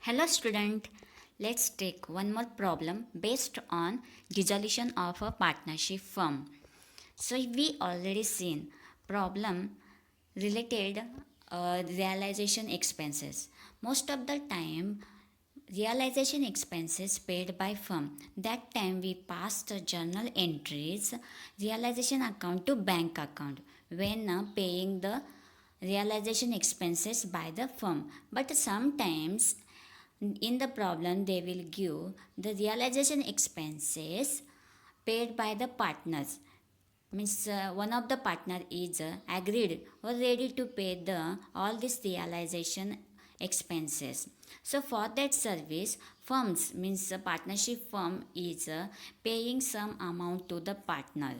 Hello student, let's take one more problem based on dissolution of a partnership firm. So we already seen problem related realization expenses. Most of the time realization expenses paid by firm. That time we pass the journal entries realization account to bank account when paying the realization expenses by the firm. But sometimes in the problem they will give the realization expenses paid by the partners, means one of the partner is agreed or ready to pay the all this realization expenses. So for that service firms, means a partnership firm is paying some amount to the partner.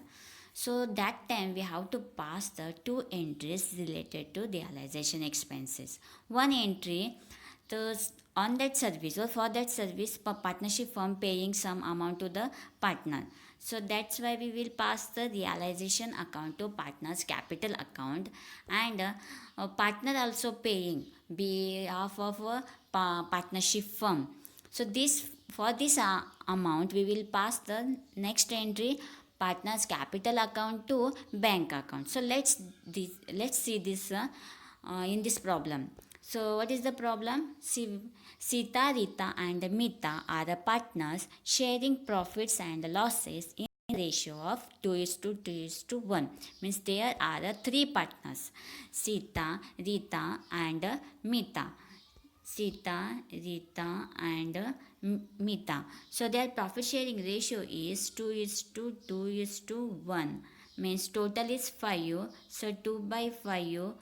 So that time we have to pass the two entries related to realization expenses. One entry, the on that service or for that service partnership firm paying some amount to the partner. So that's why we will pass the realization account to partner's capital account, and partner also paying behalf of a partnership firm. So this for this amount we will pass the next entry partner's capital account to bank account. So let's see this in this problem. So what is the problem? See, Sita, Rita and Mita are the partners sharing profits and losses in ratio of 2 is to 2 is to 1. Means there are three partners, Sita, Rita and Mita. Sita, Rita and Mita. So their profit sharing ratio is 2 is to 2 is to 1. Means total is 5. So 2 by 5,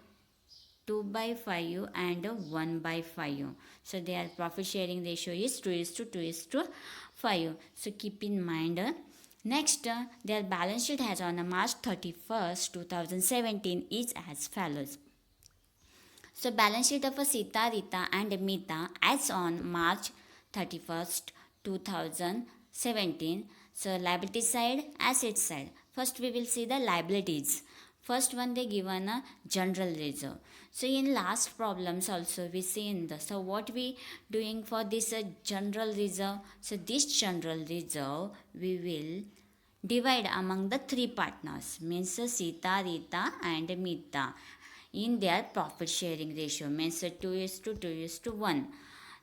2 by 5 and 1 by 5. So their profit sharing ratio is 2 is to 2 is to 5. So keep in mind. Next, their balance sheet has on March 31st, 2017 is as follows. So balance sheet of a Sita, Rita and Mita as on March 31st, 2017. So liability side, asset side. First we will see the liabilities. First one they given a general reserve. So in last problems also we see in the, so what we doing for this general reserve. So this general reserve we will divide among the three partners, means Sita, Rita and Mita, in their profit sharing ratio, means 2 is to 2 is to 1.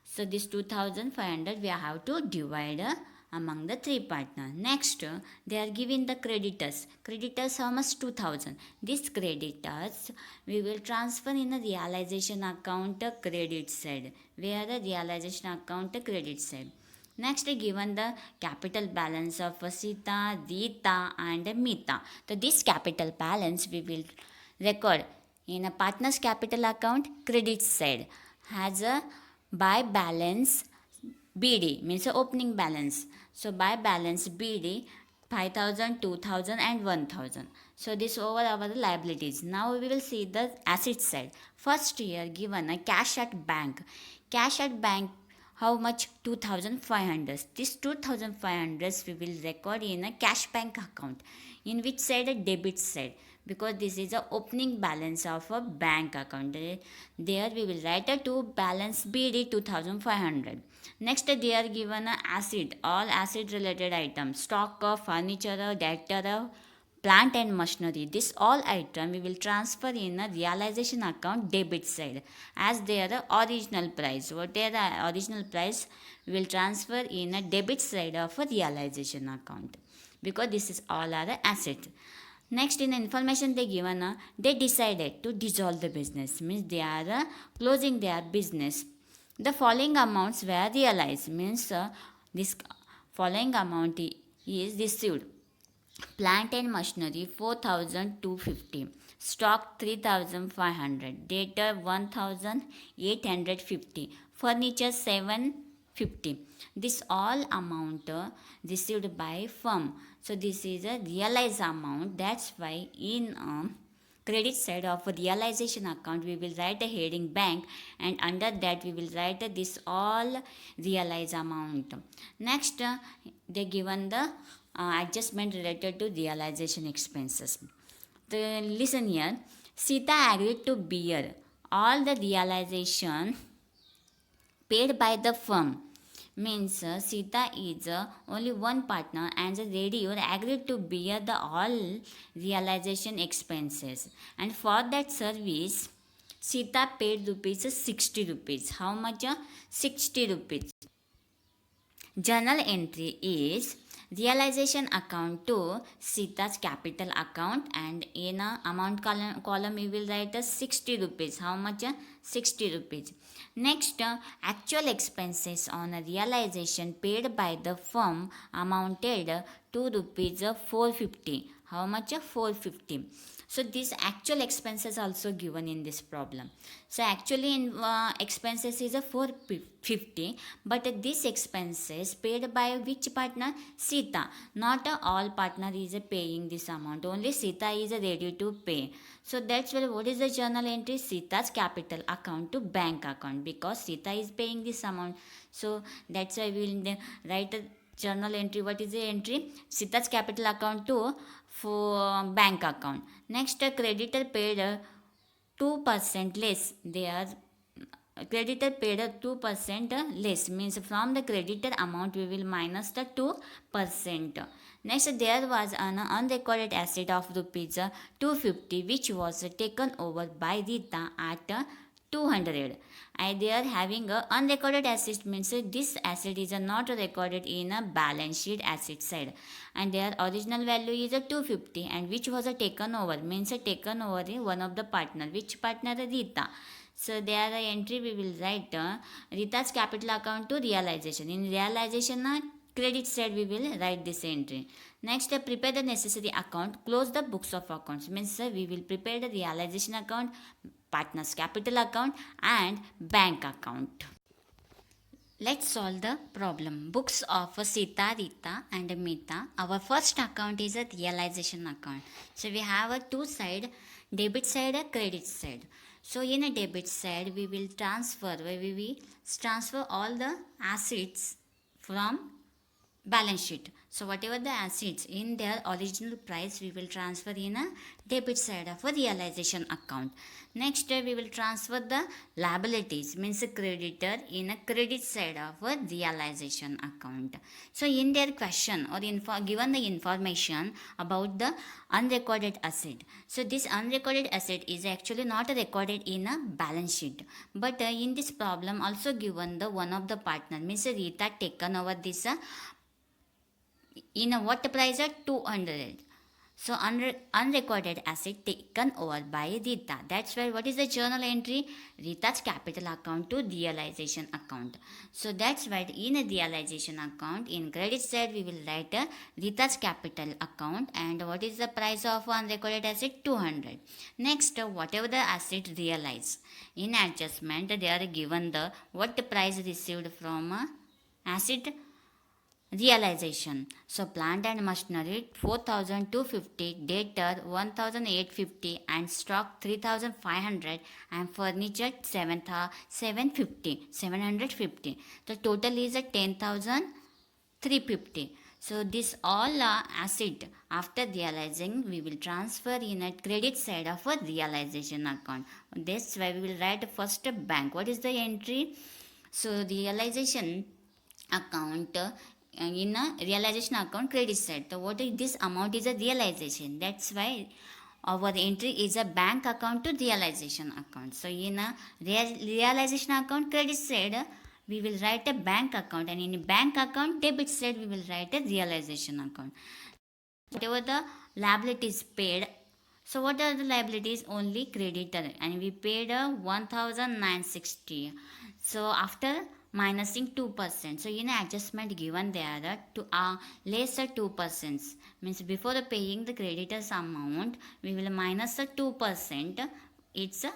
So this 2500 we have to divide among the three partners. Next, they are giving the creditors. Creditors how much? 2000. These creditors we will transfer in a realization account credit side. Where the realization account credit side. Next, given the capital balance of Sita, Rita and Mita. So this capital balance we will record in a partner's capital account credit side has a by balance BD, means a opening balance. So by balance BD 5000, 2000 and 1000. So this over our liabilities. Now we will see the asset side. First here given a cash at bank. Cash at bank how much? 2500. This 2500 we will record in a cash bank account. In which side? A debit side, because this is a opening balance of a bank account. There we will write a to balance BD 2500. Next they are given a asset, all asset related items, stock of furniture, debtor, plant and machinery. This all item we will transfer in a realization account debit side, as they are the original price. What are the original price we will transfer in a debit side of a realization account, because this is all are the asset. Next, in the information they given, they decided to dissolve the business, means they are closing their business. The following amounts were realized, means this following amount is received. Plant and machinery 4250, stock 3500, data 1850, furniture 750. This all amount received by firm. So this is a realized amount. That's why in credit side of a realization account we will write a heading bank, and under that we will write this all realized amount. Next, they given the adjustment related to realization expenses. Listen here. Sita agreed to bear all the realization paid by the firm. Means Sita is only one partner and the radio agreed to bear the all realization expenses. And for that service, Sita paid rupees 60 rupees. How much? 60 rupees. Journal entry is realization account to Sita's capital account, and in a amount column we will write 60 rupees. How much? 60 rupees. Next, actual expenses on a realization paid by the firm amounted to rupees 450. How much? 450. So these actual expenses also given in this problem. So actually in expenses is a 450, but this expenses paid by which partner? Sita. Not all partner is paying this amount. Only Sita is ready to pay. So that's why what is the journal entry? Sita's capital account to bank account, because Sita is paying this amount. So that's why we will write a journal entry. What is the entry? Sita's capital account to for bank account. Next, a creditor paid 2% less. Their creditor paid 2% less, means from the creditor amount we will minus the 2%. Next, there was an unrecorded asset of rupees 250 which was taken over by Rita at 200. And they are having a unrecorded asset, means this asset is not recorded in a balance sheet asset side, and their original value is a 250, and which was a taken over, means a taken over one of the partner. Which partner? Rita. So there the entry we will write Rita's capital account to realization. In realization credit side we will write this entry. Next, prepare the necessary account, close the books of accounts, means we will prepare the realization account, partner's capital account and bank account. Let's solve the problem. Books of Sita, Rita and Mita. Our first account is a realization account. So we have a two side, debit side and credit side. So in a debit side we will transfer all the assets from balance sheet. So whatever the assets in their original price we will transfer in a debit side of a realization account. Next, we will transfer the liabilities, means a creditor, in a credit side of a realization account. So in their question or given the information about the unrecorded asset. So this unrecorded asset is actually not recorded in a balance sheet, but in this problem also given the one of the partner, means Rita taken over this in a what price at 200. So unrecorded asset taken over by Rita. That's why what is the journal entry? Rita's capital account to realization account. So that's why in a realization account, in credit side we will write Rita's capital account, and what is the price of unrecorded asset? 200. Next, whatever the asset realized. In adjustment they are given the what the price received from asset realization. So plant and machinery 4250, debtor 1850 and stock 3500 and furniture 750. The total is 10,350. So this all asset after realizing we will transfer in a credit side of a realization account. That's why we will write first bank. What is the entry? So realization account in a realization account credit side. So what is this amount is a realization. That's why our entry is a bank account to realization account. So in a realization account credit side we will write a bank account, and in a bank account debit side we will write a realization account. Whatever the liabilities paid. So what are the liabilities? Only creditor, and we paid 1960. So after minusing 2%. So in adjustment given there to lesser 2%, means before paying the creditor's amount we will minus the 2% its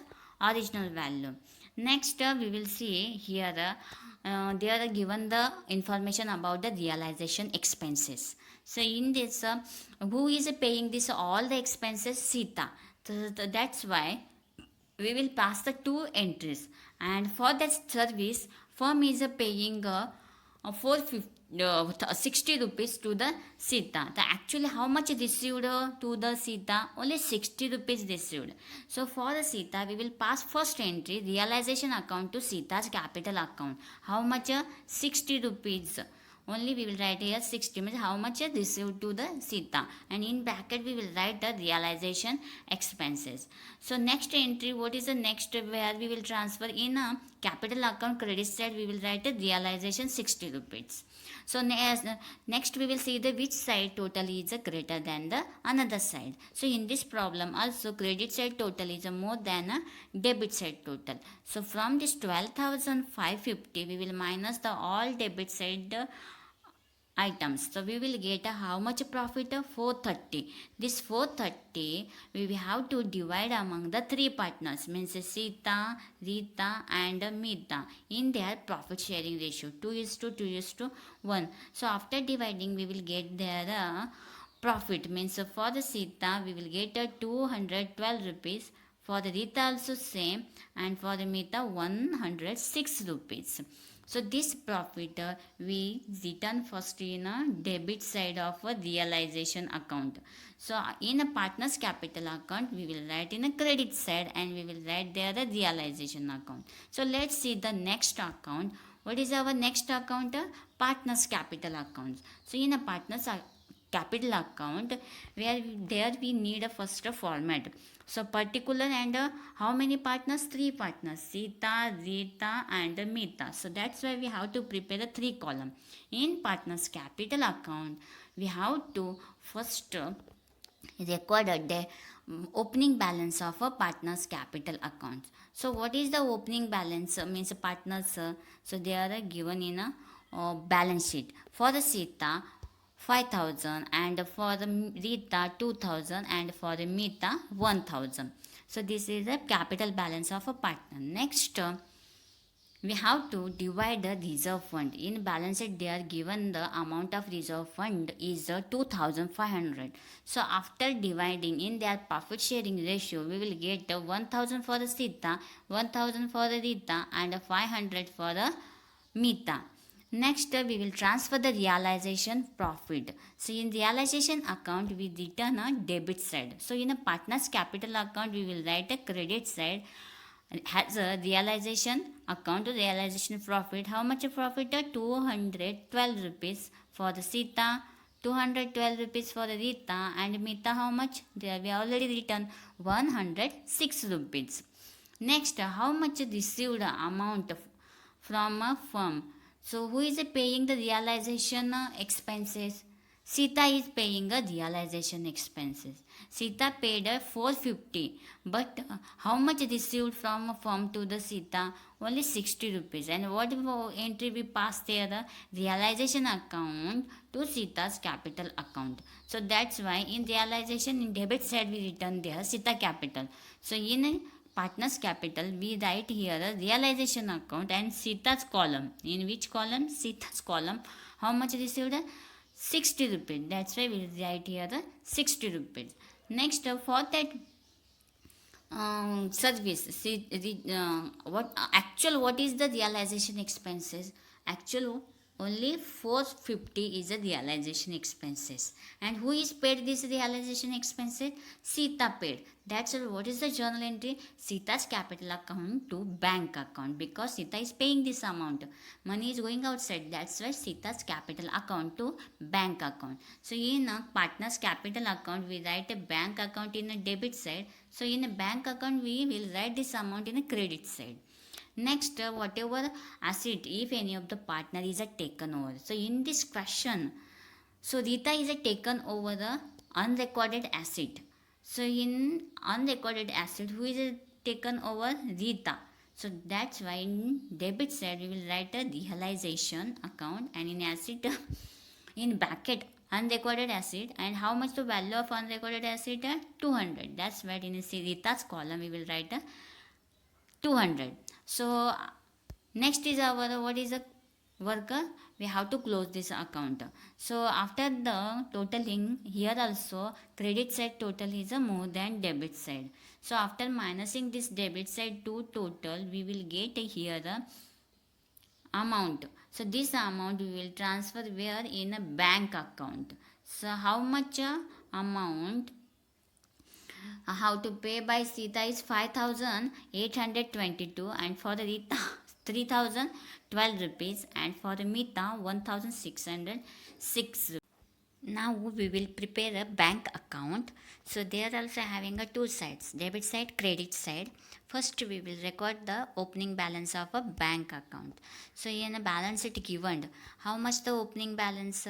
original value. Next we will see here they are given the information about the realization expenses. So in this who is paying this all the expenses? Sita. So that's why we will pass the two entries, and for that service firm is paying 60 rupees to the Sita. The actually how much received to the Sita? Only 60 rupees received. So for the Sita, we will pass first entry realization account to Sita's capital account. How much? 60 rupees. Only we will write here 60 means how much received to the Sita, and in bracket we will write the realization expenses. So next entry, what is the next where we will transfer in a capital account credit side, we will write a realization 60 rupees. So next we will see the which side total is greater than the another side. So in this problem also credit side total is more than a debit side total. So from this 12,550 we will minus the all debit side items. So we will get how much profit? 430. This 430 we will have to divide among the three partners, means Sita, Rita and Mita, in their profit sharing ratio 2:1. So after dividing we will get their profit, means for the Sita we will get 212 rupees, for the Rita also same, and for the Mita 106 rupees. So this profit we return first in a debit side of a realization account. So in a partner's capital account we will write in a credit side, and we will write there the realization account. So let's see the next account. What is our next account? Partner's capital account. So in a partner's capital account, where there we need a first format. So particular, and how many partners? Three partners, Sita, Rita and Mita. So that's why we have to prepare a three column. In partners capital account we have to first record the opening balance of a partner's capital account. So what is the opening balance? Means partners, so they are given in a balance sheet. For the Sita 5,000, and for the Rita 2,000, and for the Mita 1,000. So this is the capital balance of a partner. Next, we have to divide the reserve fund. In balance sheet they are given the amount of reserve fund is 2,500. So after dividing in their profit sharing ratio, we will get 1,000 for the Sita, 1,000 for the Rita and 500 for the Mita. Next, we will transfer the realization profit. So in realization account, we return a debit side. So in a partner's capital account, we will write a credit side has a realization account to realization profit. How much profit? 212 rupees for the Sita, 212 rupees for the Rita, and Mita how much? There we already written 106 rupees. Next, how much received amount from a firm? So who is paying the realization expenses? Sita is paying a realization expenses. Sita paid 450, but how much received from a firm to the Sita? Only 60 rupees. And what entry we pass there? The realization account to Sita's capital account. So that's why in realization in debit side we return there Sita capital. So in partner's capital we write here the realization account and Sita's column. In which column? Sita's column. How much received? 60 rupees. That's why we write here the 60 rupees. Next, for that service, see what is the realization expenses? Actual only 450 is the realization expenses. And who is paid this realization expenses? Sita paid. That's what is the journal entry? Sita's capital account to bank account, because Sita is paying this amount. Money is going outside. That's why Sita's capital account to bank account. So in a partner's capital account, we write a bank account in a debit side. So in a bank account, we will write this amount in a credit side. Next, whatever asset, if any of the partner is taken over. So in this question, so Rita is taken over the unrecorded asset. So in unrecorded asset, who is taken over? Rita. So that's why in debit side we will write a realization account, and in asset in bracket unrecorded asset, and how much the value of unrecorded asset? 200. That's why in Rita's column we will write a 200. So next is our what is a worker? We have to close this account. So after the totaling, here also credit side total is a more than debit side. So after minusing this debit side to total, we will get here the amount. So this amount we will transfer where in a bank account. So how much amount how to pay by Sita is 5,822 and for the Rita 3,012 rupees and for the Mita 1,606. Now we will prepare a bank account. So they are also having a two sides, debit side, credit side. First we will record the opening balance of a bank account. So in a balance it given how much the opening balance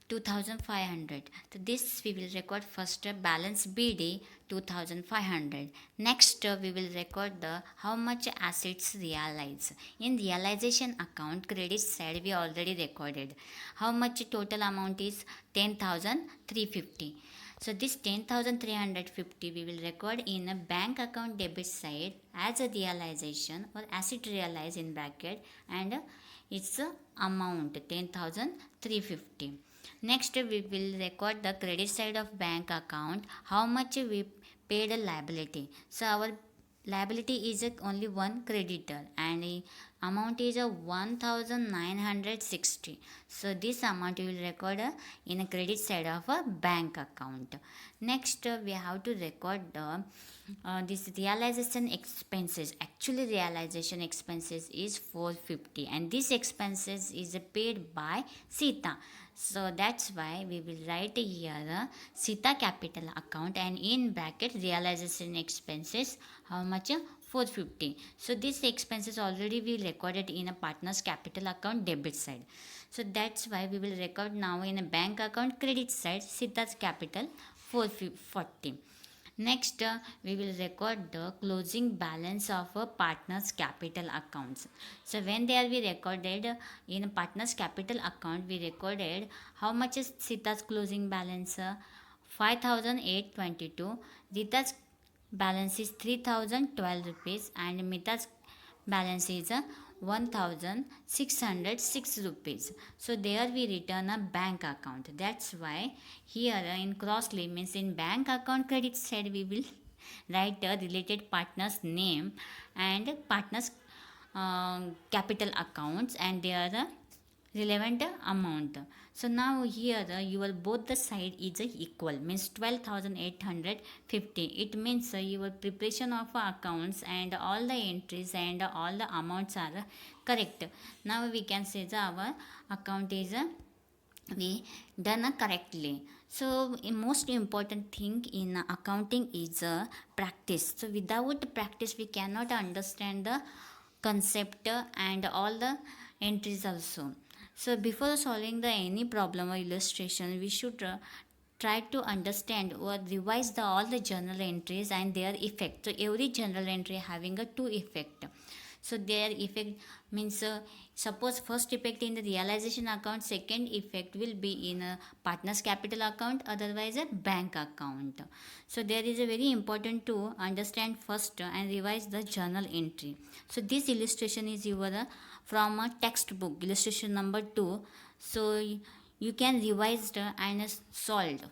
2500. So this we will record first balance BD 2500. Next we will record the how much assets realized. In realization account credit side we already recorded. How much total amount is 10,350. So this 10,350 we will record in a bank account debit side as a realization or asset realized in bracket and its amount 10,350. Next, we will record the credit side of bank account, how much we paid a liability. So, our liability is only one creditor and the amount is a 1960. So, this amount we will record in a credit side of a bank account. Next, we have to record the this realization expenses. Actually realization expenses is 450 and this expenses is paid by Sita. So that's why we will write here Sita capital account and in bracket realization expenses how much 450. So this expenses already we recorded in a partner's capital account debit side. So that's why we will record now in a bank account credit side Sita's capital 440. Next, we will record the closing balance of a partner's capital accounts. So when there we recorded in a partner's capital account, we recorded how much is Sita's closing balance? 5,822. Rita's balance is 3,012 rupees and Mita's balance is 1,606 rupees. So there we return a bank account. That's why here in crossly means in bank account credit side we will write a related partner's name and partner's capital accounts and their relevant amount. So now here your both the side is equal means 12,850. It means your preparation of accounts and all the entries and all the amounts are correct. Now we can say that our account is we done correctly. So most important thing in accounting is practice. So without practice we cannot understand the concept and all the entries also. So before solving the any problem or illustration, we should try to understand or revise all the journal entries and their effect. So every journal entry having a two effect. So their effect means suppose first effect in the realization account, second effect will be in a partner's capital account, otherwise a bank account. So there is a very important to understand first and revise the journal entry. So this illustration is your from a textbook illustration number 2. So you can revise and solve.